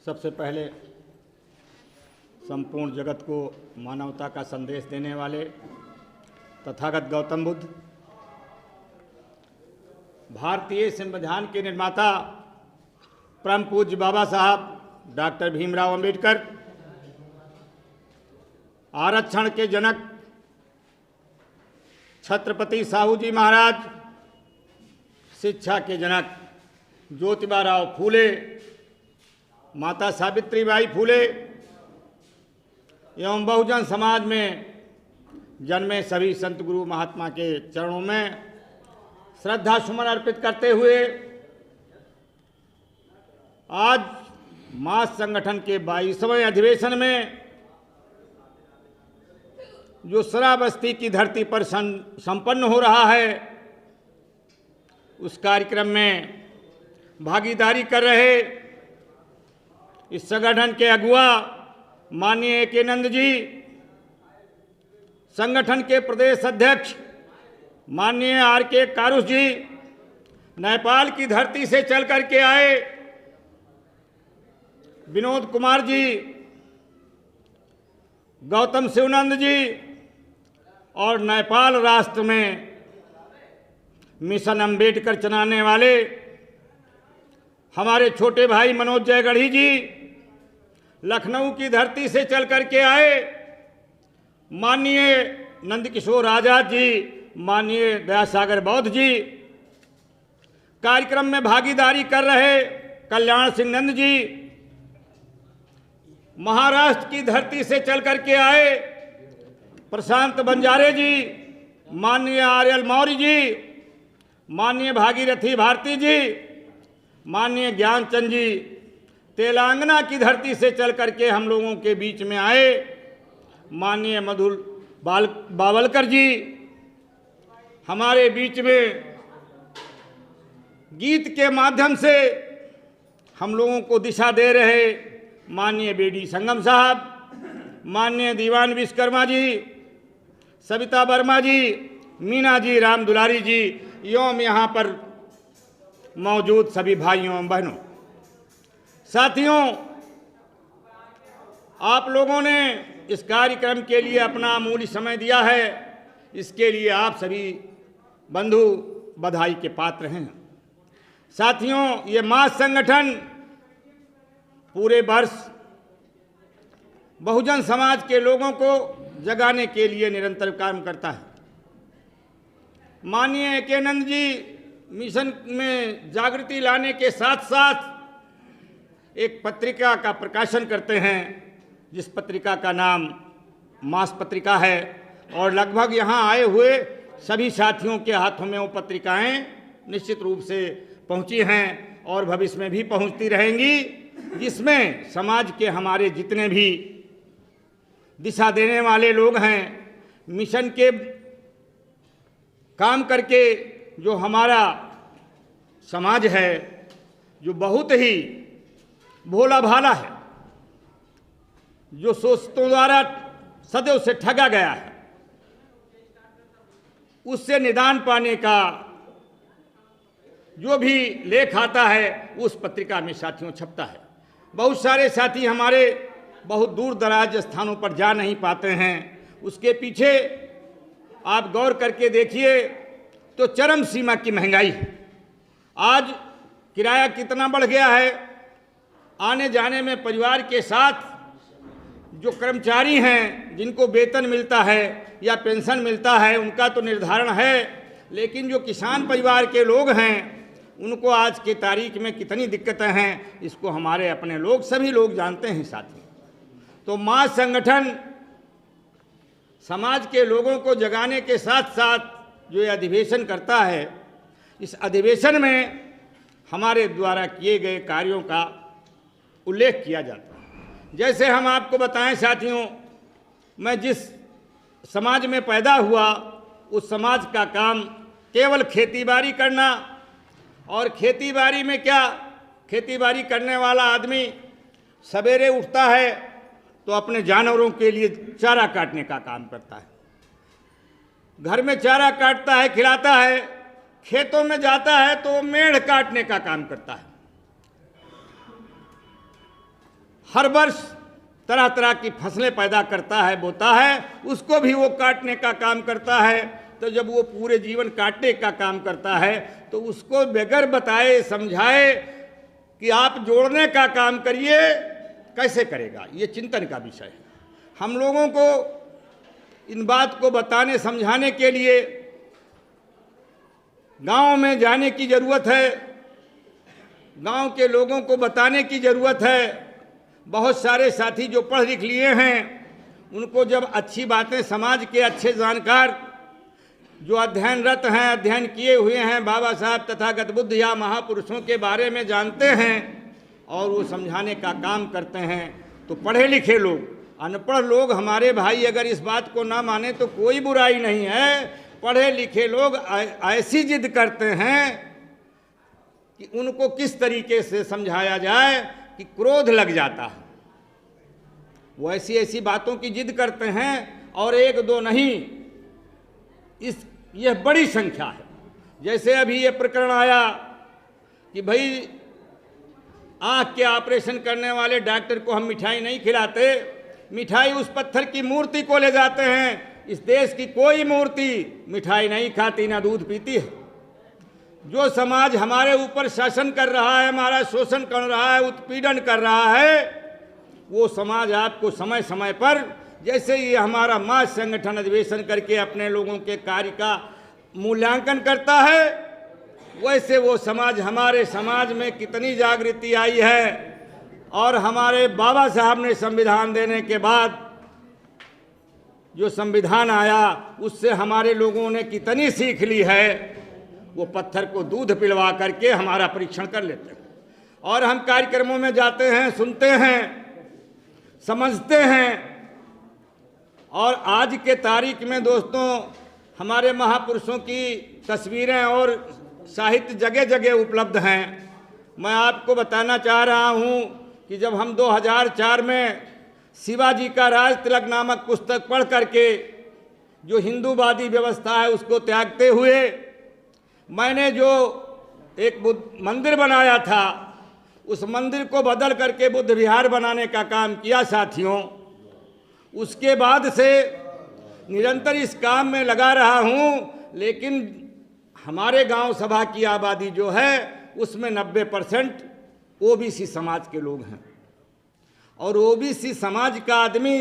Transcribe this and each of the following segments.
सबसे पहले संपूर्ण जगत को मानवता का संदेश देने वाले तथागत गौतम बुद्ध, भारतीय संविधान के निर्माता परम पूज्य बाबा साहब डॉक्टर भीमराव अंबेडकर, आरक्षण के जनक छत्रपति साहू जी महाराज, शिक्षा के जनक ज्योतिबा फूले, माता सावित्रीबाई फूले एवं बहुजन समाज में जन्मे सभी संत गुरु महात्मा के चरणों में श्रद्धा सुमन अर्पित करते हुए आज मास संगठन के 22वें अधिवेशन में जो श्रावस्ती की धरती पर संपन्न हो रहा है, उस कार्यक्रम में भागीदारी कर रहे इस संगठन के अगुआ माननीय के नंद जी, संगठन के प्रदेश अध्यक्ष माननीय आर के कारुस जी, नेपाल की धरती से चल कर के आए विनोद कुमार जी, गौतम शिवनंद जी और नेपाल राष्ट्र में मिशन अंबेडकर चलाने वाले हमारे छोटे भाई मनोज जयगढ़ी जी, लखनऊ की धरती से चल कर के आए माननीय नंदकिशोर आजाद जी, माननीय दयासागर बौद्ध जी, कार्यक्रम में भागीदारी कर रहे कल्याण सिंह नंद जी, महाराष्ट्र की धरती से चल कर के आए प्रशांत बंजारे जी, माननीय आर्यल मौर्य जी, माननीय भागीरथी भारती जी, माननीय ज्ञानचंद जी, तेलंगाना की धरती से चल करके हम लोगों के बीच में आए माननीय मधुर बावलकर जी, हमारे बीच में गीत के माध्यम से हम लोगों को दिशा दे रहे माननीय बेडी संगम साहब, माननीय दीवान विश्वकर्मा जी, सविता वर्मा जी, मीना जी, राम दुलारी जी एवं यहाँ पर मौजूद सभी भाइयों एवं बहनों, साथियों, आप लोगों ने इस कार्यक्रम के लिए अपना अमूल्य समय दिया है, इसके लिए आप सभी बंधु बधाई के पात्र हैं। साथियों, ये मास संगठन पूरे वर्ष बहुजन समाज के लोगों को जगाने के लिए निरंतर काम करता है। माननीय के नंद जी मिशन में जागृति लाने के साथ साथ एक पत्रिका का प्रकाशन करते हैं, जिस पत्रिका का नाम मास पत्रिका है, और लगभग यहाँ आए हुए सभी साथियों के हाथों में वो पत्रिकाएं निश्चित रूप से पहुँची हैं और भविष्य में भी पहुँचती रहेंगी, जिसमें समाज के हमारे जितने भी दिशा देने वाले लोग हैं, मिशन के काम करके जो हमारा समाज है, जो बहुत ही भोला भाला है, जो सोचतों द्वारा सदैव से ठगा गया है, उससे निदान पाने का जो भी लेख आता है उस पत्रिका में साथियों छपता है। बहुत सारे साथी हमारे बहुत दूर दराज स्थानों पर जा नहीं पाते हैं, उसके पीछे आप गौर करके देखिए तो चरम सीमा की महंगाई है। आज किराया कितना बढ़ गया है, आने जाने में परिवार के साथ जो कर्मचारी हैं जिनको वेतन मिलता है या पेंशन मिलता है उनका तो निर्धारण है, लेकिन जो किसान परिवार के लोग हैं उनको आज के तारीख में कितनी दिक्कतें हैं, इसको हमारे अपने लोग सभी लोग जानते हैं साथी। तो मास संगठन समाज के लोगों को जगाने के साथ साथ जो ये अधिवेशन करता है, इस अधिवेशन में हमारे द्वारा किए गए कार्यों का उल्लेख किया जाता है। जैसे हम आपको बताएं साथियों, मैं जिस समाज में पैदा हुआ उस समाज का काम केवल खेतीबाड़ी करना, और खेतीबाड़ी में क्या, खेतीबाड़ी करने वाला आदमी सवेरे उठता है तो अपने जानवरों के लिए चारा काटने का काम करता है, घर में चारा काटता है, खिलाता है, खेतों में जाता है तो मेढ़ काटने का काम करता है। हर वर्ष तरह तरह की फसलें पैदा करता है, बोता है, उसको भी वो काटने का काम करता है। तो जब वो पूरे जीवन काटने का काम करता है तो उसको बगैर बताए समझाए कि आप जोड़ने का काम करिए, कैसे करेगा? ये चिंतन का विषय है। हम लोगों को इन बात को बताने समझाने के लिए गांव में जाने की ज़रूरत है, गांव के लोगों को बताने की ज़रूरत है। बहुत सारे साथी जो पढ़ लिख लिए हैं, उनको जब अच्छी बातें, समाज के अच्छे जानकार जो अध्ययनरत हैं, अध्ययन किए हुए हैं, बाबा साहब तथागत बुद्ध या महापुरुषों के बारे में जानते हैं और वो समझाने का काम करते हैं, तो पढ़े लिखे लोग, अनपढ़ लोग हमारे भाई अगर इस बात को ना माने तो कोई बुराई नहीं है। पढ़े लिखे लोग ऐसी जिद करते हैं कि उनको किस तरीके से समझाया जाए कि क्रोध लग जाता है। वो ऐसी ऐसी बातों की जिद करते हैं, और एक दो नहीं, यह बड़ी संख्या है। जैसे अभी ये प्रकरण आया कि भाई आँख के ऑपरेशन करने वाले डॉक्टर को हम मिठाई नहीं खिलाते, मिठाई उस पत्थर की मूर्ति को ले जाते हैं। इस देश की कोई मूर्ति मिठाई नहीं खाती, ना दूध पीती है। जो समाज हमारे ऊपर शासन कर रहा है, हमारा शोषण कर रहा है, उत्पीड़न कर रहा है, वो समाज आपको समय समय पर, जैसे ये हमारा महाज संगठन अधिवेशन करके अपने लोगों के कार्य का मूल्यांकन करता है, वैसे वो समाज, हमारे समाज में कितनी जागृति आई है। और हमारे बाबा साहब ने संविधान देने के बाद जो संविधान आया, उससे हमारे लोगों ने कितनी सीख ली है। वो पत्थर को दूध पिलवा करके हमारा परीक्षण कर लेते हैं, और हम कार्यक्रमों में जाते हैं, सुनते हैं, समझते हैं। और आज के तारीख में दोस्तों, हमारे महापुरुषों की तस्वीरें और साहित्य जगह जगह उपलब्ध हैं। मैं आपको बताना चाह रहा हूं कि जब हम 2004 में शिवाजी का राज तिलक नामक पुस्तक पढ़ करके जो हिंदूवादी व्यवस्था है उसको त्यागते हुए मैंने जो एक मंदिर बनाया था, उस मंदिर को बदल करके बुद्ध विहार बनाने का काम किया साथियों। उसके बाद से निरंतर इस काम में लगा रहा हूँ, लेकिन हमारे गांव सभा की आबादी जो है उसमें 90% ओबीसी समाज के लोग हैं। और ओबीसी समाज का आदमी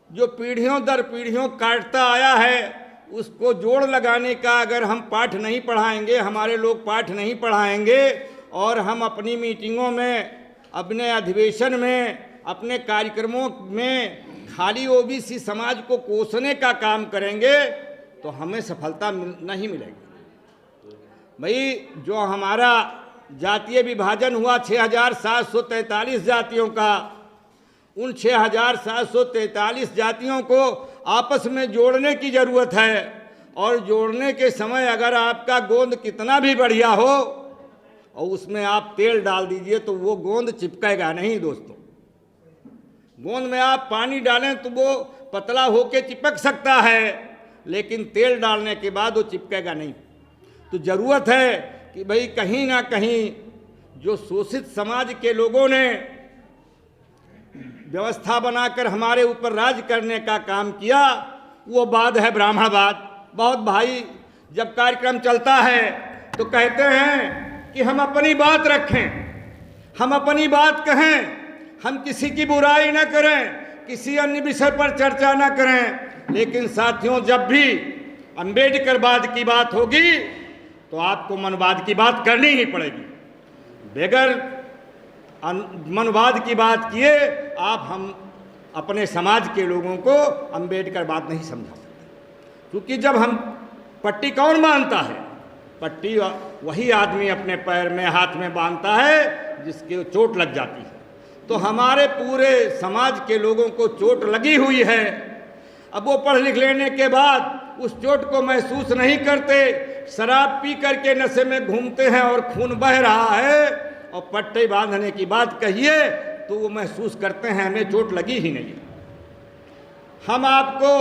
जो पीढ़ियों दर पीढ़ियों काटता आया है, उसको जोड़ लगाने का अगर हम पाठ नहीं पढ़ाएंगे, हमारे लोग पाठ नहीं पढ़ाएंगे, और हम अपनी मीटिंगों में, अपने अधिवेशन में, अपने कार्यक्रमों में खाली ओबीसी समाज को कोसने का काम करेंगे, तो हमें सफलता नहीं मिलेगी। भाई, जो हमारा जातीय विभाजन हुआ 6,743 जातियों का, उन 6,743 जातियों को आपस में जोड़ने की ज़रूरत है। और जोड़ने के समय अगर आपका गोंद कितना भी बढ़िया हो और उसमें आप तेल डाल दीजिए तो वो गोंद चिपकेगा नहीं दोस्तों। गोंद में आप पानी डालें तो वो पतला होके चिपक सकता है, लेकिन तेल डालने के बाद वो चिपकेगा नहीं। तो ज़रूरत है कि भाई कहीं ना कहीं जो शोषित समाज के लोगों ने व्यवस्था बनाकर हमारे ऊपर राज करने का काम किया, वो बाद है ब्राह्मणवाद। बहुत भाई जब कार्यक्रम चलता है तो कहते हैं कि हम अपनी बात रखें, हम अपनी बात कहें, हम किसी की बुराई न करें, किसी अन्य विषय पर चर्चा न करें। लेकिन साथियों, जब भी अम्बेडकरवाद की बात होगी तो आपको मनवाद की बात करनी ही पड़ेगी। बगैर मनवाद की बात किए आप हम अपने समाज के लोगों को अम्बेडकरवाद नहीं समझा सकते। क्योंकि जब हम पट्टी कौन बांधता है? पट्टी वही आदमी अपने पैर में, हाथ में बांधता है जिसके चोट लग जाती है। तो हमारे पूरे समाज के लोगों को चोट लगी हुई है। अब वो पढ़ लिख लेने के बाद उस चोट को महसूस नहीं करते, शराब पी करके नशे में घूमते हैं और खून बह रहा है, और पट्टी बांधने की बात कहिए तो वो महसूस करते हैं हमें चोट लगी ही नहीं। हम आपको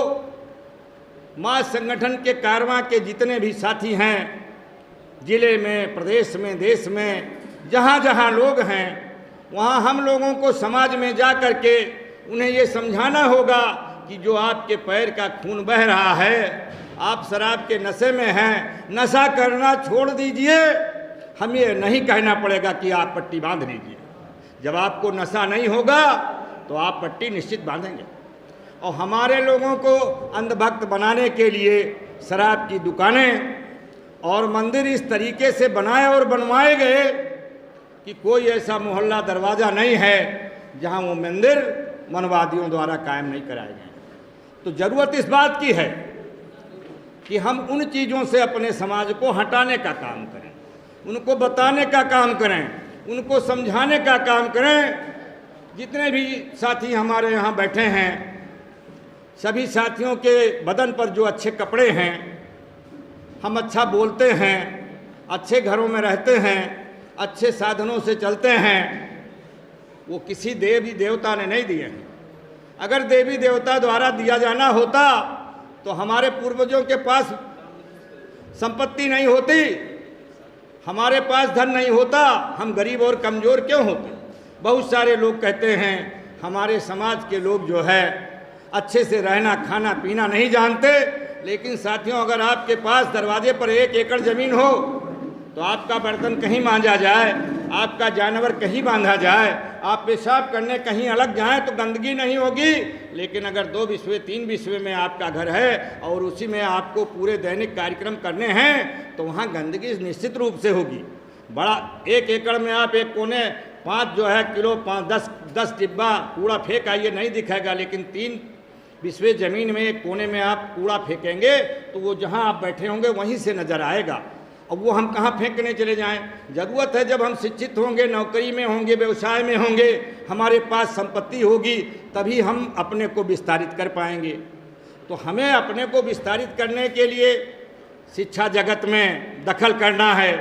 महाज संगठन के कारवां के जितने भी साथी हैं, जिले में, प्रदेश में, देश में, जहाँ जहाँ लोग हैं, वहाँ हम लोगों को समाज में जा कर के उन्हें ये समझाना होगा कि जो आपके पैर का खून बह रहा है, आप शराब के नशे में हैं, नशा करना छोड़ दीजिए। हमें ये नहीं कहना पड़ेगा कि आप पट्टी बांध लीजिए। जब आपको नशा नहीं होगा तो आप पट्टी निश्चित बांधेंगे। और हमारे लोगों को अंधभक्त बनाने के लिए शराब की दुकानें और मंदिर इस तरीके से बनाए और बनवाए गए कि कोई ऐसा मोहल्ला दरवाज़ा नहीं है जहां वो मंदिर मनवादियों द्वारा कायम नहीं कराए गए। तो ज़रूरत इस बात की है कि हम उन चीज़ों से अपने समाज को हटाने का काम करें, उनको बताने का काम करें, उनको समझाने का काम करें। जितने भी साथी हमारे यहाँ बैठे हैं, सभी साथियों के बदन पर जो अच्छे कपड़े हैं, हम अच्छा बोलते हैं, अच्छे घरों में रहते हैं, अच्छे साधनों से चलते हैं, वो किसी देवी देवता ने नहीं दिए हैं। अगर देवी देवता द्वारा दिया जाना होता तो हमारे पूर्वजों के पास संपत्ति नहीं होती, हमारे पास धन नहीं होता, हम गरीब और कमज़ोर क्यों होते। बहुत सारे लोग कहते हैं हमारे समाज के लोग जो है अच्छे से रहना खाना पीना नहीं जानते। लेकिन साथियों, अगर आपके पास दरवाजे पर 1 एकड़ ज़मीन हो तो आपका बर्तन कहीं मांजा जाए, आपका जानवर कहीं बांधा जाए, आप पेशाब करने कहीं अलग जाएं तो गंदगी नहीं होगी। लेकिन अगर 2 बिस्वे 3 बिस्वे में आपका घर है और उसी में आपको पूरे दैनिक कार्यक्रम करने हैं तो वहाँ गंदगी निश्चित रूप से होगी। बड़ा 1 एकड़ में आप एक कोने 5 जो है किलो 10 डिब्बा कूड़ा फेंक आइए, नहीं दिखेगा। लेकिन 3 बिस्वे ज़मीन में एक कोने में आप कूड़ा फेंकेंगे तो वो जहाँ आप बैठे होंगे वहीं से नज़र आएगा। अब वो हम कहाँ फेंकने चले जाएं। ज़रूरत है जब हम शिक्षित होंगे, नौकरी में होंगे, व्यवसाय में होंगे, हमारे पास संपत्ति होगी, तभी हम अपने को विस्तारित कर पाएंगे। तो हमें अपने को विस्तारित करने के लिए शिक्षा जगत में दखल करना है।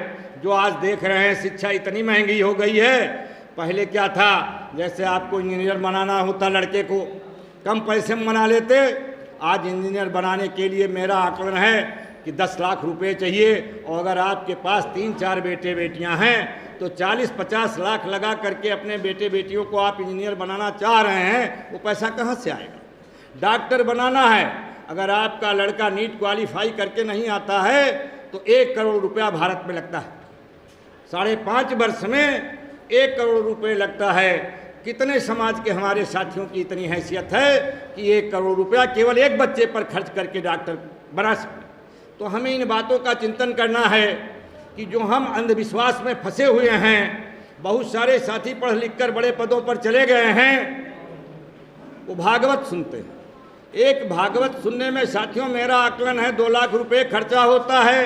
जो आज देख रहे हैं शिक्षा इतनी महंगी हो गई है। पहले क्या था, जैसे आपको इंजीनियर बनाना होता लड़के को कम पैसे में बना लेते। आज इंजीनियर बनाने के लिए मेरा आकलन है कि 10 लाख रुपए चाहिए। और अगर आपके पास 3-4 बेटे बेटियां हैं तो 40-50 लाख लगा करके अपने बेटे बेटियों को आप इंजीनियर बनाना चाह रहे हैं, वो पैसा कहाँ से आएगा। डॉक्टर बनाना है, अगर आपका लड़का नीट क्वालिफाई करके नहीं आता है तो 1 करोड़ रुपया भारत में लगता है। 5.5 वर्ष में 1 करोड़ रुपये लगता है। कितने समाज के हमारे साथियों की इतनी हैसियत है कि 1 करोड़ रुपया केवल एक बच्चे पर खर्च करके डॉक्टर बना सके। तो हमें इन बातों का चिंतन करना है कि जो हम अंधविश्वास में फंसे हुए हैं, बहुत सारे साथी पढ़ लिख कर बड़े पदों पर चले गए हैं, वो भागवत सुनते हैं। एक भागवत सुनने में साथियों मेरा आकलन है 2 लाख रुपये खर्चा होता है।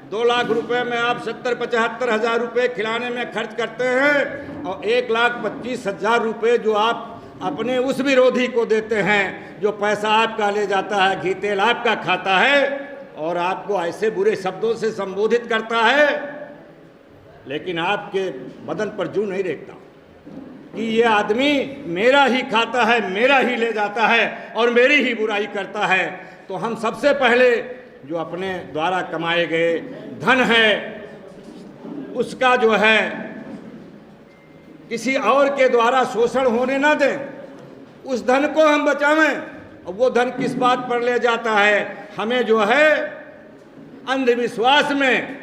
2 लाख रुपए में आप 70-75 हज़ार रुपये खिलाने में खर्च करते हैं और 1,25,000 रुपये जो आप अपने उस विरोधी को देते हैं जो पैसा आपका ले जाता है, घी तेल आपका खाता है और आपको ऐसे बुरे शब्दों से संबोधित करता है, लेकिन आपके बदन पर जूं नहीं रेखता कि ये आदमी मेरा ही खाता है, मेरा ही ले जाता है और मेरी ही बुराई करता है। तो हम सबसे पहले जो अपने द्वारा कमाए गए धन है उसका जो है किसी और के द्वारा शोषण होने ना दें, उस धन को हम बचावें। और वो धन किस बात पर ले जाता है, हमें जो है अंधविश्वास में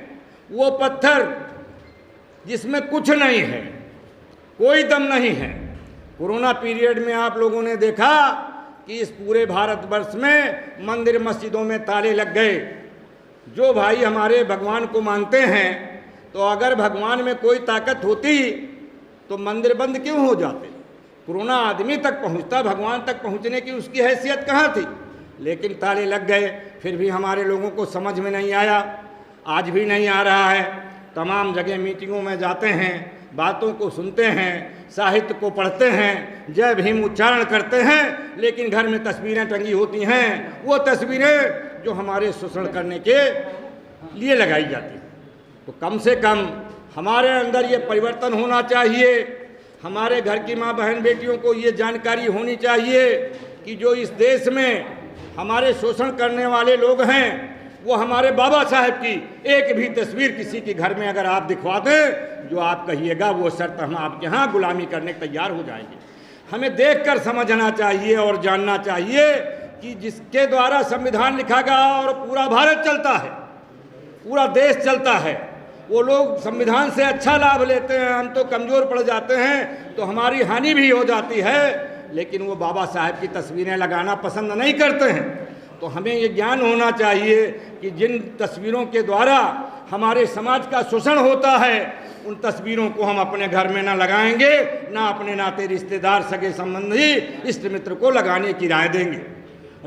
वो पत्थर जिसमें कुछ नहीं है, कोई दम नहीं है। कोरोना पीरियड में आप लोगों ने देखा कि इस पूरे भारतवर्ष में मंदिर मस्जिदों में ताले लग गए। जो भाई हमारे भगवान को मानते हैं, तो अगर भगवान में कोई ताकत होती तो मंदिर बंद क्यों हो जाते। कोरोना आदमी तक पहुंचता, भगवान तक पहुंचने की उसकी हैसियत कहाँ थी। लेकिन ताले लग गए, फिर भी हमारे लोगों को समझ में नहीं आया, आज भी नहीं आ रहा है। तमाम जगह मीटिंगों में जाते हैं, बातों को सुनते हैं, साहित्य को पढ़ते हैं, जय भीम उच्चारण करते हैं, लेकिन घर में तस्वीरें टंगी होती हैं, वो तस्वीरें जो हमारे शोषण करने के लिए लगाई जाती हैं। तो कम से कम हमारे अंदर ये परिवर्तन होना चाहिए। हमारे घर की माँ बहन बेटियों को ये जानकारी होनी चाहिए कि जो इस देश में हमारे शोषण करने वाले लोग हैं वो हमारे बाबा साहब की एक भी तस्वीर किसी के घर में अगर आप दिखवा दें, जो आप कहिएगा वो शर्त हम आपके यहाँ गुलामी करने को तैयार हो जाएंगे। हमें देखकर समझना चाहिए और जानना चाहिए कि जिसके द्वारा संविधान लिखा गया और पूरा भारत चलता है, पूरा देश चलता है, वो लोग संविधान से अच्छा लाभ लेते हैं, हम तो कमज़ोर पड़ जाते हैं, तो हमारी हानि भी हो जाती है। लेकिन वो बाबा साहब की तस्वीरें लगाना पसंद नहीं करते हैं। तो हमें ये ज्ञान होना चाहिए कि जिन तस्वीरों के द्वारा हमारे समाज का शोषण होता है, उन तस्वीरों को हम अपने घर में ना लगाएंगे, ना अपने नाते रिश्तेदार, सगे संबंधी, इष्ट मित्र को लगाने की राय देंगे।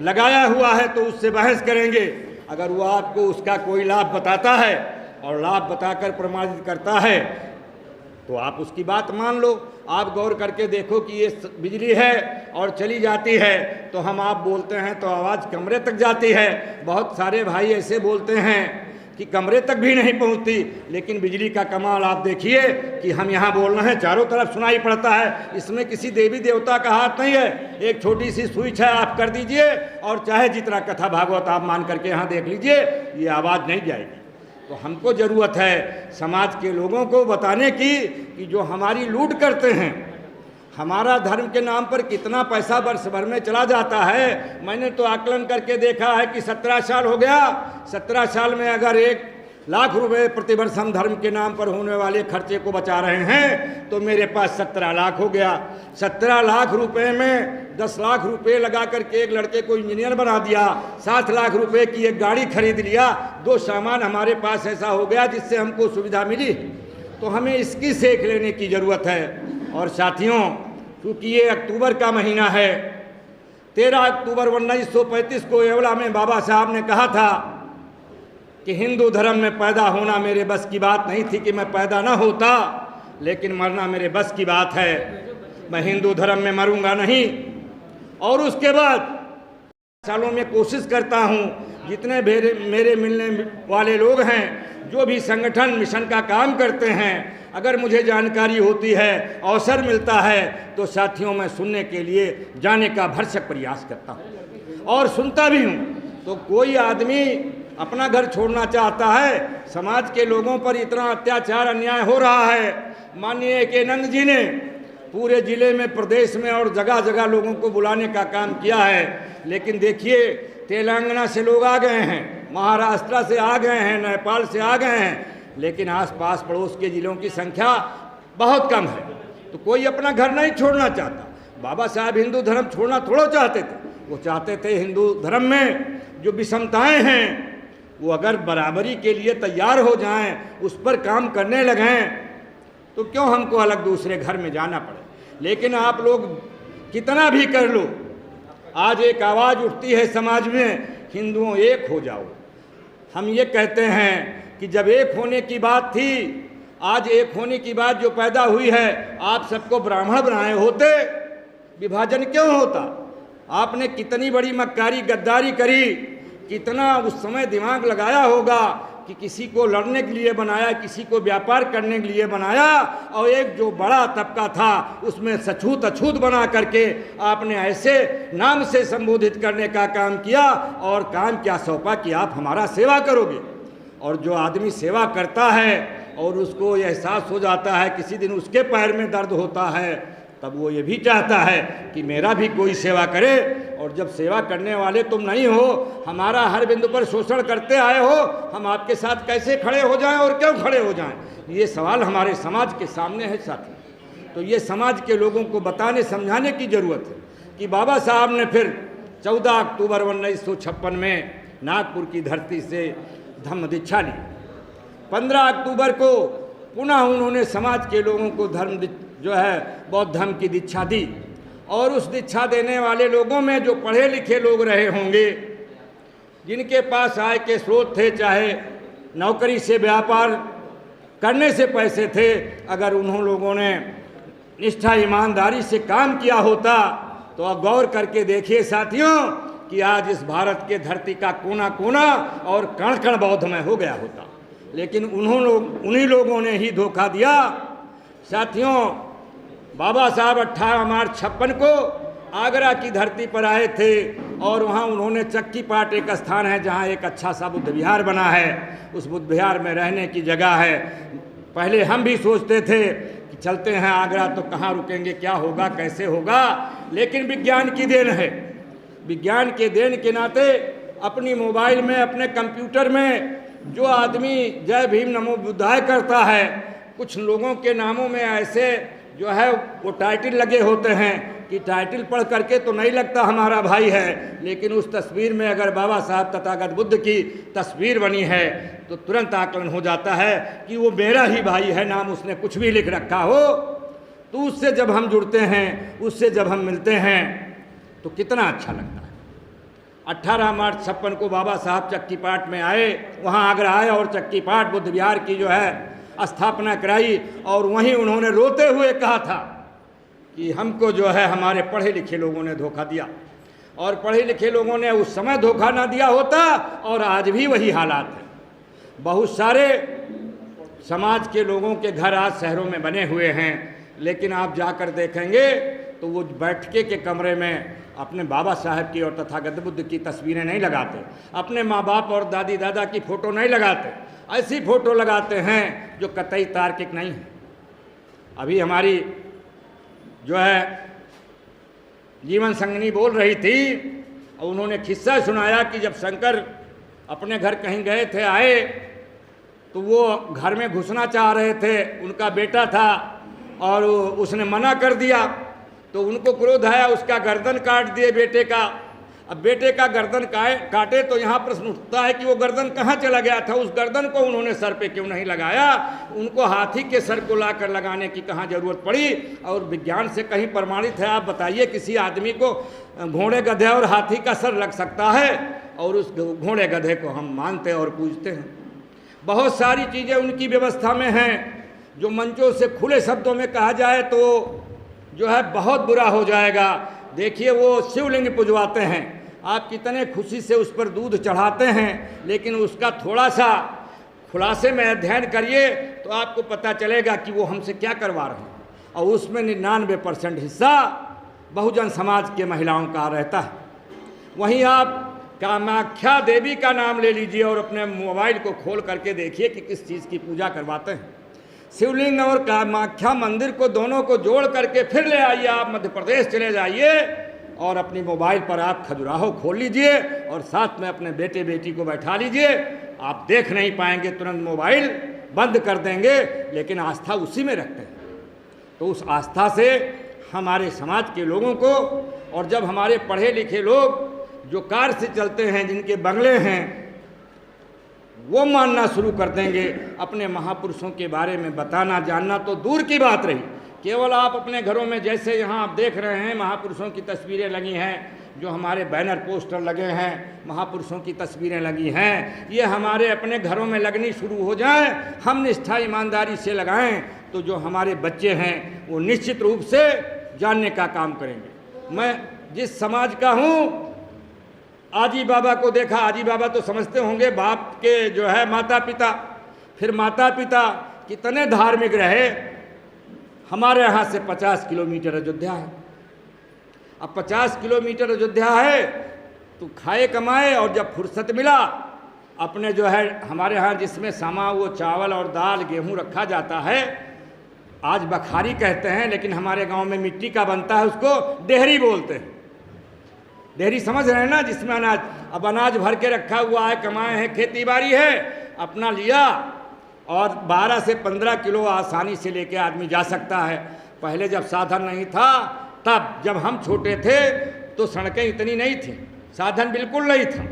लगाया हुआ है तो उससे बहस करेंगे। अगर वो आपको उसका कोई लाभ बताता है और लाभ बताकर प्रमाणित करता है तो आप उसकी बात मान लो। आप गौर करके देखो कि ये बिजली है और चली जाती है तो आप बोलते हैं तो आवाज़ कमरे तक जाती है। बहुत सारे भाई ऐसे बोलते हैं कि कमरे तक भी नहीं पहुंचती, लेकिन बिजली का कमाल आप देखिए कि हम यहाँ बोल रहे हैं, चारों तरफ सुनाई पड़ता है। इसमें किसी देवी देवता का हाथ नहीं है। एक छोटी सी स्विच है, आप कर दीजिए और चाहे जितना कथा भागवत आप मान करके यहाँ देख लीजिए, ये आवाज़ नहीं जाएगी। तो हमको ज़रूरत है समाज के लोगों को बताने की कि जो हमारी लूट करते हैं, हमारा धर्म के नाम पर कितना पैसा वर्ष भर में चला जाता है। मैंने तो आकलन करके देखा है कि 17 साल हो गया, 17 साल में अगर 1 लाख रुपए प्रतिवर्ष हम धर्म के नाम पर होने वाले खर्चे को बचा रहे हैं तो मेरे पास 17 लाख हो गया। 17 लाख रुपए में 10 लाख रुपए लगा करके एक लड़के को इंजीनियर बना दिया, 7 लाख रुपए की एक गाड़ी खरीद लिया, 2 सामान हमारे पास ऐसा हो गया जिससे हमको सुविधा मिली। तो हमें इसकी सीख लेने की ज़रूरत है। और साथियों, क्योंकि ये अक्टूबर का महीना है, 13 अक्टूबर 1935 को येवला में बाबा साहब ने कहा था कि हिंदू धर्म में पैदा होना मेरे बस की बात नहीं थी कि मैं पैदा ना होता, लेकिन मरना मेरे बस की बात है। मैं हिंदू धर्म में मरूंगा नहीं। और उसके बाद सालों में कोशिश करता हूं, जितने मेरे मिलने वाले लोग हैं, जो भी संगठन मिशन का काम करते हैं, अगर मुझे जानकारी होती है, अवसर मिलता है, तो साथियों मैं सुनने के लिए जाने का भरसक प्रयास करता हूं और सुनता भी हूं। तो कोई आदमी अपना घर छोड़ना चाहता है, समाज के लोगों पर इतना अत्याचार अन्याय हो रहा है। माननीय केनंद जी ने पूरे ज़िले में, प्रदेश में और जगह जगह लोगों को बुलाने का काम किया है। लेकिन देखिए, तेलंगाना से लोग आ गए हैं, महाराष्ट्र से आ गए हैं, नेपाल से आ गए हैं, लेकिन आसपास पड़ोस के ज़िलों की संख्या बहुत कम है। तो कोई अपना घर नहीं छोड़ना चाहता। बाबा साहब हिंदू धर्म छोड़ना थोड़ा चाहते थे, वो चाहते थे हिंदू धर्म में जो विषमताएँ हैं वो अगर बराबरी के लिए तैयार हो जाएं, उस पर काम करने लगें, तो क्यों हमको अलग दूसरे घर में जाना पड़े। लेकिन आप लोग कितना भी कर लो, आज एक आवाज़ उठती है समाज में, हिंदुओं एक हो जाओ। हम ये कहते हैं कि जब एक होने की बात थी, आज एक होने की बात जो पैदा हुई है, आप सबको ब्राह्मण बनाए होते, विभाजन क्यों होता। आपने कितनी बड़ी मक्कारी गद्दारी करी, कितना उस समय दिमाग लगाया होगा कि किसी को लड़ने के लिए बनाया, किसी को व्यापार करने के लिए बनाया, और एक जो बड़ा तबका था उसमें सछूत अछूत बना करके आपने ऐसे नाम से संबोधित करने का काम किया। और काम क्या सौंपा कि आप हमारा सेवा करोगे। और जो आदमी सेवा करता है और उसको एहसास हो जाता है किसी दिन उसके पैर में दर्द होता है, तब वो ये भी चाहता है कि मेरा भी कोई सेवा करे। और जब सेवा करने वाले तुम नहीं हो, हमारा हर बिंदु पर शोषण करते आए हो, हम आपके साथ कैसे खड़े हो जाएं और क्यों खड़े हो जाएं, ये सवाल हमारे समाज के सामने है साथी। तो ये समाज के लोगों को बताने समझाने की ज़रूरत है कि बाबा साहब ने फिर 14 अक्टूबर 1956 में नागपुर की धरती से धम्म दीक्षा ली। 15 अक्टूबर को पुनः उन्होंने समाज के लोगों को जो है बौद्ध धर्म की दीक्षा दी। और उस दीक्षा देने वाले लोगों में जो पढ़े लिखे लोग रहे होंगे, जिनके पास आय के स्रोत थे, चाहे नौकरी से, व्यापार करने से पैसे थे, अगर उन्होंने लोगों ने निष्ठा ईमानदारी से काम किया होता, तो अब गौर करके देखिए साथियों कि आज इस भारत के धरती का कोना कोना और कण कण बौद्धमय हो गया होता। लेकिन उन्हीं लोगों ने ही धोखा दिया। साथियों, बाबा साहब 18 मार्च 56 को आगरा की धरती पर आए थे। और वहाँ उन्होंने चक्की पाट एक स्थान है जहाँ एक अच्छा सा बुद्ध विहार बना है। उस बुद्ध विहार में रहने की जगह है। पहले हम भी सोचते थे कि चलते हैं आगरा तो कहाँ रुकेंगे, क्या होगा, कैसे होगा, लेकिन विज्ञान की देन है। विज्ञान के देन के नाते अपनी मोबाइल में, अपने कंप्यूटर में जो आदमी जय भीम नमो बुद्धाय करता है, कुछ लोगों के नामों में ऐसे जो है वो टाइटल लगे होते हैं कि टाइटल पढ़ करके तो नहीं लगता हमारा भाई है, लेकिन उस तस्वीर में अगर बाबा साहब तथागत बुद्ध की तस्वीर बनी है तो तुरंत आकलन हो जाता है कि वो मेरा ही भाई है, नाम उसने कुछ भी लिख रखा हो। तो उससे जब हम जुड़ते हैं, उससे जब हम मिलते हैं तो कितना अच्छा लगता है। 18 मार्च 56 को बाबा साहब चक्की पाट में आए, वहाँ आगरा आए और चक्की पाट बुद्ध विहार की जो है स्थापना कराई। और वहीं उन्होंने रोते हुए कहा था कि हमको जो है हमारे पढ़े लिखे लोगों ने धोखा दिया, और पढ़े लिखे लोगों ने उस समय धोखा ना दिया होता और आज भी वही हालात है। बहुत सारे समाज के लोगों के घर आज शहरों में बने हुए हैं, लेकिन आप जाकर देखेंगे तो वो बैठके के कमरे में अपने बाबा साहब की और तथागत बुद्ध की तस्वीरें नहीं लगाते, अपने माँ बाप और दादी दादा की फ़ोटो नहीं लगाते, ऐसी फ़ोटो लगाते हैं जो कतई तार्किक नहीं है। अभी हमारी जो है जीवन संगनी बोल रही थी और उन्होंने किस्सा सुनाया कि जब शंकर अपने घर कहीं गए थे, आए तो वो घर में घुसना चाह रहे थे, उनका बेटा था और उसने मना कर दिया, तो उनको क्रोध आया, उसका गर्दन काट दिए बेटे का। अब बेटे का गर्दन काटे तो यहाँ प्रश्न उठता है कि वो गर्दन कहाँ चला गया था, उस गर्दन को उन्होंने सर पे क्यों नहीं लगाया, उनको हाथी के सर को लाकर लगाने की कहाँ जरूरत पड़ी। और विज्ञान से कहीं प्रमाणित है, आप बताइए किसी आदमी को घोड़े गधे और हाथी का सर लग सकता है, और उस घोड़े गधे को हम मानते और पूजते हैं। बहुत सारी चीज़ें उनकी व्यवस्था में हैं जो मंचों से खुले शब्दों में कहा जाए तो जो है बहुत बुरा हो जाएगा। देखिए वो शिवलिंग पुजवाते हैं, आप कितने खुशी से उस पर दूध चढ़ाते हैं, लेकिन उसका थोड़ा सा खुलासे में अध्ययन करिए तो आपको पता चलेगा कि वो हमसे क्या करवा रहे हैं। और उसमें 99% हिस्सा बहुजन समाज के महिलाओं का रहता है। वहीं आप कामाख्या देवी का नाम ले लीजिए और अपने मोबाइल को खोल करके देखिए कि किस चीज़ की पूजा करवाते हैं। शिवलिंग और कामाख्या मंदिर को दोनों को जोड़ करके फिर ले आइए, आप मध्य प्रदेश चले जाइए और अपनी मोबाइल पर आप खजुराहो खोल लीजिए और साथ में अपने बेटे बेटी को बैठा लीजिए, आप देख नहीं पाएंगे, तुरंत मोबाइल बंद कर देंगे, लेकिन आस्था उसी में रखते हैं। तो उस आस्था से हमारे समाज के लोगों को, और जब हमारे पढ़े लिखे लोग जो कार से चलते हैं, जिनके बंगले हैं, वो मानना शुरू कर देंगे, अपने महापुरुषों के बारे में बताना जानना तो दूर की बात रही, केवल आप अपने घरों में जैसे यहाँ आप देख रहे हैं महापुरुषों की तस्वीरें लगी हैं, जो हमारे बैनर पोस्टर लगे हैं, महापुरुषों की तस्वीरें लगी हैं, ये हमारे अपने घरों में लगनी शुरू हो जाएं, हम निष्ठा ईमानदारी से लगाएं, तो जो हमारे बच्चे हैं वो निश्चित रूप से जानने का काम करेंगे। मैं जिस समाज का हूँ, आजी बाबा को देखा, आजी बाबा तो समझते होंगे बाप के जो है माता पिता, फिर माता पिता कितने धार्मिक रहे। हमारे यहाँ से 50 किलोमीटर अयोध्या है। अब 50 किलोमीटर अयोध्या है तो खाए कमाए और जब फुर्सत मिला अपने जो है हमारे यहाँ जिसमें समा वो चावल और दाल गेहूँ रखा जाता है, आज बखारी कहते हैं, लेकिन हमारे गांव में मिट्टी का बनता है, उसको डेहरी बोलते हैं। डेहरी समझ रहे हैं ना, जिसमें अनाज, अब अनाज भर के रखा हुआ है, कमाए हैं, खेती बाड़ी है, अपना लिया और 12 से 15 किलो आसानी से लेके आदमी जा सकता है। पहले जब साधन नहीं था, तब जब हम छोटे थे तो सड़कें इतनी नहीं थी, साधन बिल्कुल नहीं था,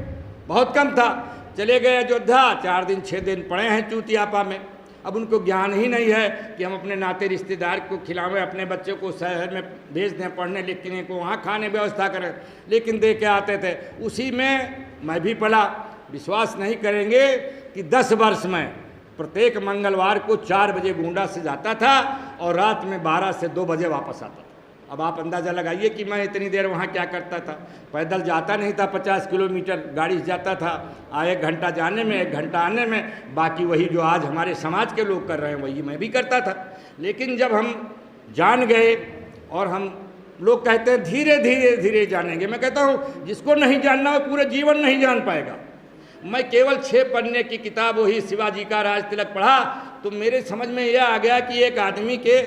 बहुत कम था। चले गए अयोध्या, 4 दिन 6 दिन पड़े हैं चूतियापा में। अब उनको ज्ञान ही नहीं है कि हम अपने नाते रिश्तेदार को खिलावें, अपने बच्चे को शहर में भेज दें पढ़ने लिखने को, वहाँ खाने व्यवस्था करें, लेकिन दे के आते थे। उसी में मैं भी पढ़ा। विश्वास नहीं करेंगे कि 10 वर्ष में प्रत्येक मंगलवार को 4 बजे गोंडा से जाता था और रात में 12 से 2 बजे वापस आता था। अब आप अंदाज़ा लगाइए कि मैं इतनी देर वहाँ क्या करता था। पैदल जाता नहीं था, 50 किलोमीटर गाड़ी से जाता था, 1 घंटा जाने में 1 घंटा आने में, बाकी वही जो आज हमारे समाज के लोग कर रहे हैं वही मैं भी करता था। लेकिन जब हम जान गए और हम लोग कहते हैं धीरे धीरे धीरे जानेंगे। मैं कहता हूँ जिसको नहीं जानना वो पूरे जीवन नहीं जान पाएगा। मैं केवल 6 पन्ने की किताब वही शिवाजी का राज तिलक पढ़ा तो मेरे समझ में यह आ गया कि एक आदमी के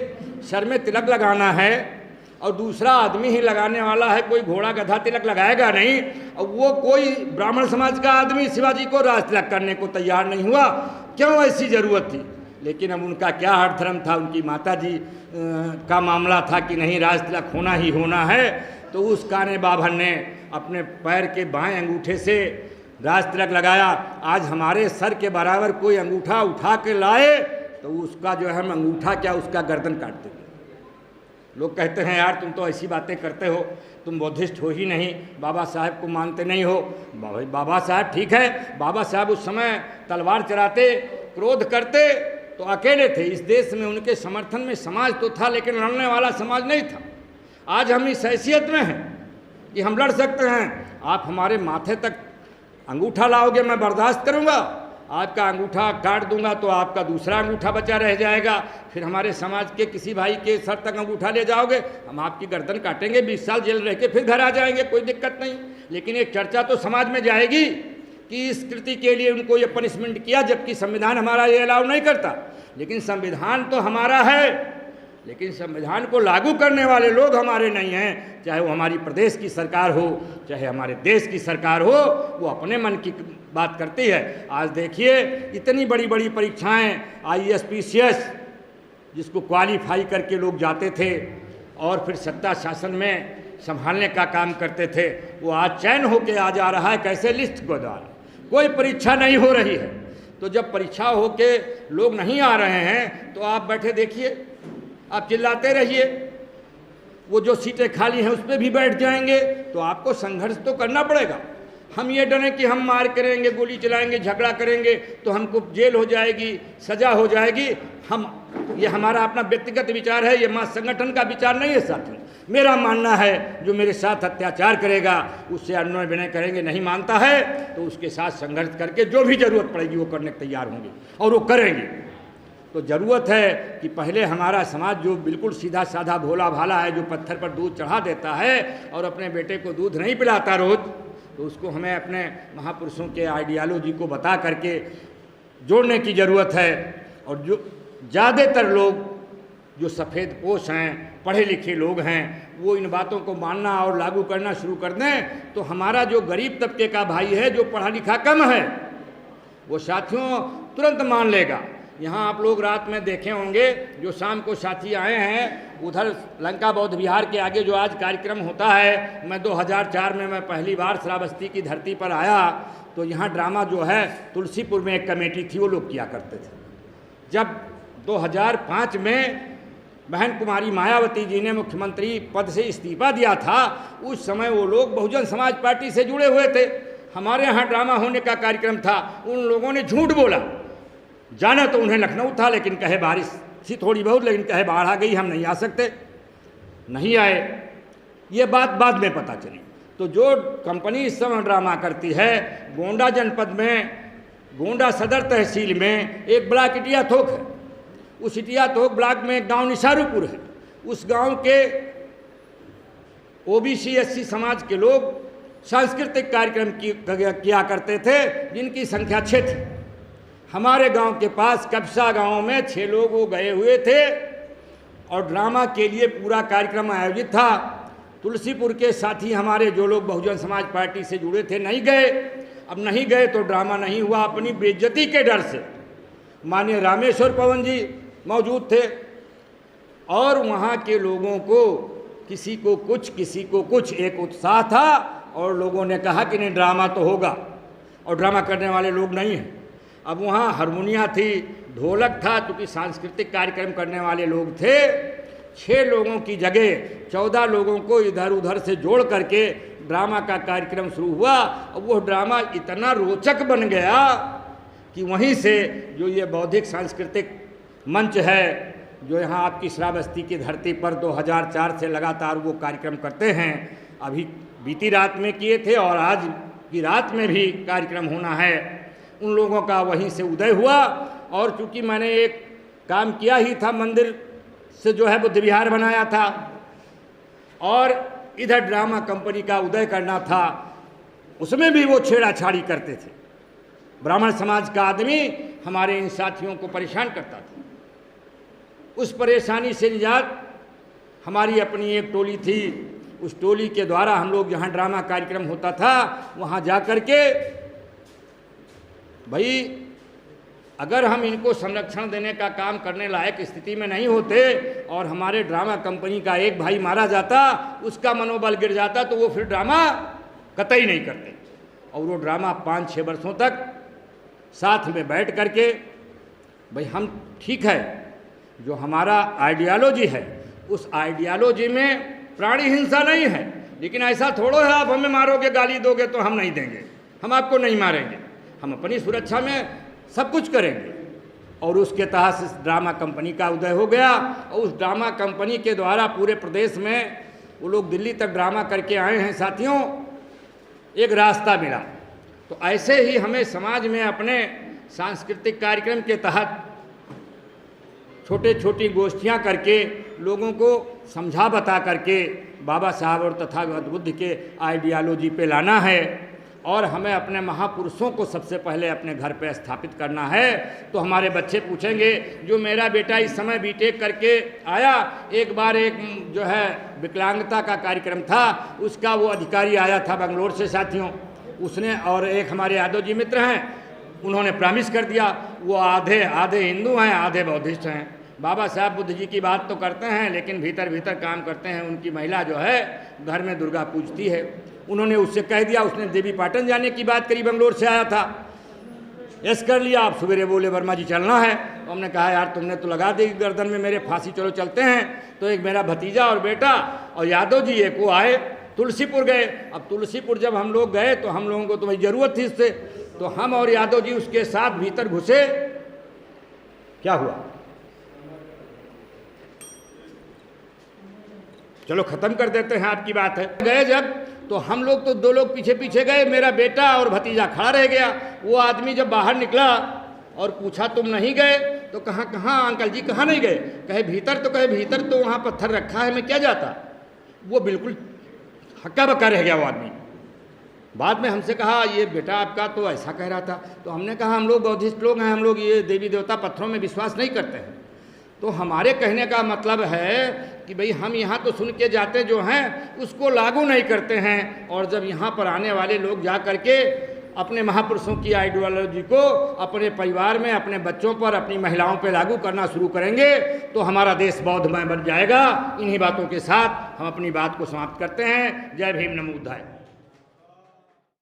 सर में तिलक लगाना है और दूसरा आदमी ही लगाने वाला है, कोई घोड़ा गधा तिलक लगाएगा नहीं। और वो कोई ब्राह्मण समाज का आदमी शिवाजी को राज तिलक करने को तैयार नहीं हुआ, क्यों ऐसी ज़रूरत थी? लेकिन अब उनका क्या हठ धर्म था, उनकी माता जी का मामला था कि नहीं राज तिलक होना ही होना है। तो उस काने बाभन ने अपने पैर के बाएं अंगूठे से राज तिलक लगाया। आज हमारे सर के बराबर कोई अंगूठा उठा के लाए तो उसका जो है हम अंगूठा क्या उसका गर्दन काटते हैं। लोग कहते हैं यार तुम तो ऐसी बातें करते हो, तुम बौद्धिस्ट हो ही नहीं, बाबा साहब को मानते नहीं हो। बाबा साहब ठीक है, बाबा साहब उस समय तलवार चलाते, क्रोध करते तो अकेले थे। इस देश में उनके समर्थन में समाज तो था लेकिन लड़ने वाला समाज नहीं था। आज हम इस हैसियत में हैं कि हम लड़ सकते हैं। आप हमारे माथे तक अंगूठा लाओगे मैं बर्दाश्त करूंगा, आपका अंगूठा काट दूंगा तो आपका दूसरा अंगूठा बचा रह जाएगा। फिर हमारे समाज के किसी भाई के सर तक अंगूठा ले जाओगे, हम आपकी गर्दन काटेंगे, 20 साल जेल रह के फिर घर आ जाएंगे, कोई दिक्कत नहीं। लेकिन एक चर्चा तो समाज में जाएगी कि इस कृति के लिए उनको ये पनिशमेंट किया, जबकि संविधान हमारा ये अलाउ नहीं करता। लेकिन संविधान तो हमारा है, लेकिन संविधान को लागू करने वाले लोग हमारे नहीं हैं। चाहे वो हमारी प्रदेश की सरकार हो, चाहे हमारे देश की सरकार हो, वो अपने मन की बात करती है। आज देखिए इतनी बड़ी बड़ी परीक्षाएं IAS PCS जिसको क्वालिफाई करके लोग जाते थे और फिर सत्ता शासन में संभालने का काम करते थे, वो आज चयन होके आ जा रहा है कैसे लिस्ट के द्वारा। कोई परीक्षा नहीं हो रही है। तो जब परीक्षा होके लोग नहीं आ रहे हैं तो आप बैठे देखिए, आप चिल्लाते रहिए, वो जो सीटें खाली हैं उस पर भी बैठ जाएंगे तो आपको संघर्ष तो करना पड़ेगा। हम ये डरें कि हम मार करेंगे, गोली चलाएंगे, झगड़ा करेंगे तो हमको जेल हो जाएगी, सजा हो जाएगी। ये हमारा अपना व्यक्तिगत विचार है, ये संगठन का विचार नहीं है साथियों। मेरा मानना है जो मेरे साथ अत्याचार करेगा उससे अन्याय विनय करेंगे, नहीं मानता है तो उसके साथ संघर्ष करके जो भी जरूरत पड़ेगी वो करने को तैयार होंगे और वो करेंगे। तो ज़रूरत है कि पहले हमारा समाज जो बिल्कुल सीधा साधा भोला भाला है, जो पत्थर पर दूध चढ़ा देता है और अपने बेटे को दूध नहीं पिलाता रोज, तो उसको हमें अपने महापुरुषों के आइडियालॉजी को बता करके जोड़ने की ज़रूरत है। और जो ज़्यादातर लोग जो सफ़ेद पोश हैं, पढ़े लिखे लोग हैं, वो इन बातों को मानना और लागू करना शुरू कर दें तो हमारा जो गरीब तबके का भाई है, जो पढ़ा लिखा कम है, वो साथियों तुरंत मान लेगा। यहाँ आप लोग रात में देखे होंगे जो शाम को साथी आए हैं, उधर लंका बौद्ध विहार के आगे जो आज कार्यक्रम होता है, मैं 2004 में मैं पहली बार श्रावस्ती की धरती पर आया तो यहाँ ड्रामा जो है तुलसीपुर में एक कमेटी थी, वो लोग किया करते थे। जब 2005 में बहन कुमारी मायावती जी ने मुख्यमंत्री पद से इस्तीफा दिया था, उस समय वो लोग बहुजन समाज पार्टी से जुड़े हुए थे। हमारे यहाँ ड्रामा होने का कार्यक्रम था, उन लोगों ने झूठ बोला। जाना तो उन्हें लखनऊ था, लेकिन कहे बारिश थी थोड़ी बहुत, लेकिन कहे बाढ़ आ गई, हम नहीं आ सकते, नहीं आए। ये बात बाद में पता चली। तो जो कंपनी इस समय ड्रामा करती है, गोंडा जनपद में, गोंडा सदर तहसील में एक ब्लॉक इटिया थोक है। उस इटिया थोक ब्लॉक में एक गांव निशारूपुर है। उस गांव के OBC SC समाज के लोग सांस्कृतिक कार्यक्रम किया करते थे, जिनकी संख्या 6 थी। हमारे गांव के पास कपसा गांव में 6 लोग वो गए हुए थे और ड्रामा के लिए पूरा कार्यक्रम आयोजित था। तुलसीपुर के साथी हमारे जो लोग बहुजन समाज पार्टी से जुड़े थे नहीं गए। अब नहीं गए तो ड्रामा नहीं हुआ, अपनी बेइज्जती के डर से। माननीय रामेश्वर पवन जी मौजूद थे और वहाँ के लोगों को किसी को कुछ एक उत्साह था और लोगों ने कहा कि नहीं ड्रामा तो होगा, और ड्रामा करने वाले लोग नहीं हैं। अब वहाँ हारमोनिया थी, ढोलक था, क्योंकि सांस्कृतिक कार्यक्रम करने वाले लोग थे। 6 लोगों की जगह 14 लोगों को इधर उधर से जोड़ करके ड्रामा का कार्यक्रम शुरू हुआ। और वो ड्रामा इतना रोचक बन गया कि वहीं से जो ये बौद्धिक सांस्कृतिक मंच है, जो यहाँ आपकी श्रावस्ती की धरती पर 2004 से लगातार वो कार्यक्रम करते हैं, अभी बीती रात में किए थे और आज की रात में भी कार्यक्रम होना है, उन लोगों का वहीं से उदय हुआ। और चूँकि मैंने एक काम किया ही था, मंदिर से जो है बुद्ध विहार बनाया था, और इधर ड्रामा कंपनी का उदय करना था, उसमें भी वो छेड़ाछाड़ी करते थे। ब्राह्मण समाज का आदमी हमारे इन साथियों को परेशान करता था। उस परेशानी से निजात हमारी अपनी एक टोली थी, उस टोली के द्वारा हम लोग जहाँ ड्रामा कार्यक्रम होता था वहाँ जा कर के भाई अगर हम इनको संरक्षण देने का काम करने लायक स्थिति में नहीं होते और हमारे ड्रामा कंपनी का एक भाई मारा जाता, उसका मनोबल गिर जाता, तो वो फिर ड्रामा कतई नहीं करते। और वो ड्रामा 5-6 वर्षों तक साथ में बैठ करके भाई हम ठीक है, जो हमारा आइडियालॉजी है उस आइडियालॉजी में प्राणी हिंसा नहीं है, लेकिन ऐसा थोड़ो है आप हमें मारोगे, गाली दोगे तो हम नहीं देंगे, हम आपको नहीं मारेंगे, हम अपनी सुरक्षा में सब कुछ करेंगे। और उसके तहत इस ड्रामा कंपनी का उदय हो गया और उस ड्रामा कंपनी के द्वारा पूरे प्रदेश में वो लोग दिल्ली तक ड्रामा करके आए हैं साथियों, एक रास्ता मिला। तो ऐसे ही हमें समाज में अपने सांस्कृतिक कार्यक्रम के तहत छोटे छोटी गोष्ठियाँ करके लोगों को समझा बता करके बाबा साहब और तथागत बुद्ध के आइडियालॉजी पे लाना है और हमें अपने महापुरुषों को सबसे पहले अपने घर पे स्थापित करना है। तो हमारे बच्चे पूछेंगे, जो मेरा बेटा इस समय बीटेक करके आया, एक बार एक जो है विकलांगता का कार्यक्रम था, उसका वो अधिकारी आया था बंगलोर से साथियों, उसने और एक हमारे यादव जी मित्र हैं, उन्होंने प्रॉमिस कर दिया, वो आधे आधे हिंदू हैं आधे बौद्धिस्ट हैं। बाबा साहब बुद्ध जी की बात तो करते हैं लेकिन भीतर भीतर काम करते हैं। उनकी महिला जो है घर में दुर्गा पूजती है, उन्होंने उससे कह दिया, उसने देवी पाटन जाने की बात करी, बंगलोर से आया था, यस कर लिया। आप सवेरे बोले वर्मा जी चलना है, तो हमने कहा यार तुमने तो लगा दी गर्दन में मेरे फांसी, चलो चलते हैं। तो एक मेरा भतीजा और बेटा और यादव जी एक वो आए, तुलसीपुर गए। अब तुलसीपुर जब हम लोग गए तो हम लोगों को तो भाई ज़रूरत थी इससे, तो हम और यादव जी उसके साथ भीतर घुसे। क्या हुआ, चलो ख़त्म कर देते हैं, आपकी बात है। गए जब तो हम लोग तो 2 लोग पीछे पीछे गए, मेरा बेटा और भतीजा खड़ा रह गया। वो आदमी जब बाहर निकला और पूछा तुम नहीं गए, तो कहाँ अंकल जी कहाँ नहीं गए, कहे भीतर, तो कहे भीतर तो वहाँ पत्थर रखा है, मैं क्या जाता। वो बिल्कुल हक्का बक्का रह गया वो आदमी। बाद में हमसे कहा ये बेटा आपका तो ऐसा कह रहा था, तो हमने कहा हम लोग बौद्धिस्ट लोग हैं, हम लोग ये देवी देवता पत्थरों में विश्वास नहीं करते हैं। तो हमारे कहने का मतलब है कि भाई हम यहाँ तो सुन के जाते जो हैं उसको लागू नहीं करते हैं, और जब यहाँ पर आने वाले लोग जा करके अपने महापुरुषों की आइडियोलॉजी को अपने परिवार में, अपने बच्चों पर, अपनी महिलाओं पर लागू करना शुरू करेंगे तो हमारा देश बौद्धमय बन जाएगा। इन्हीं बातों के साथ हम अपनी बात को समाप्त करते हैं। जय भीम, नमो बुद्धाय।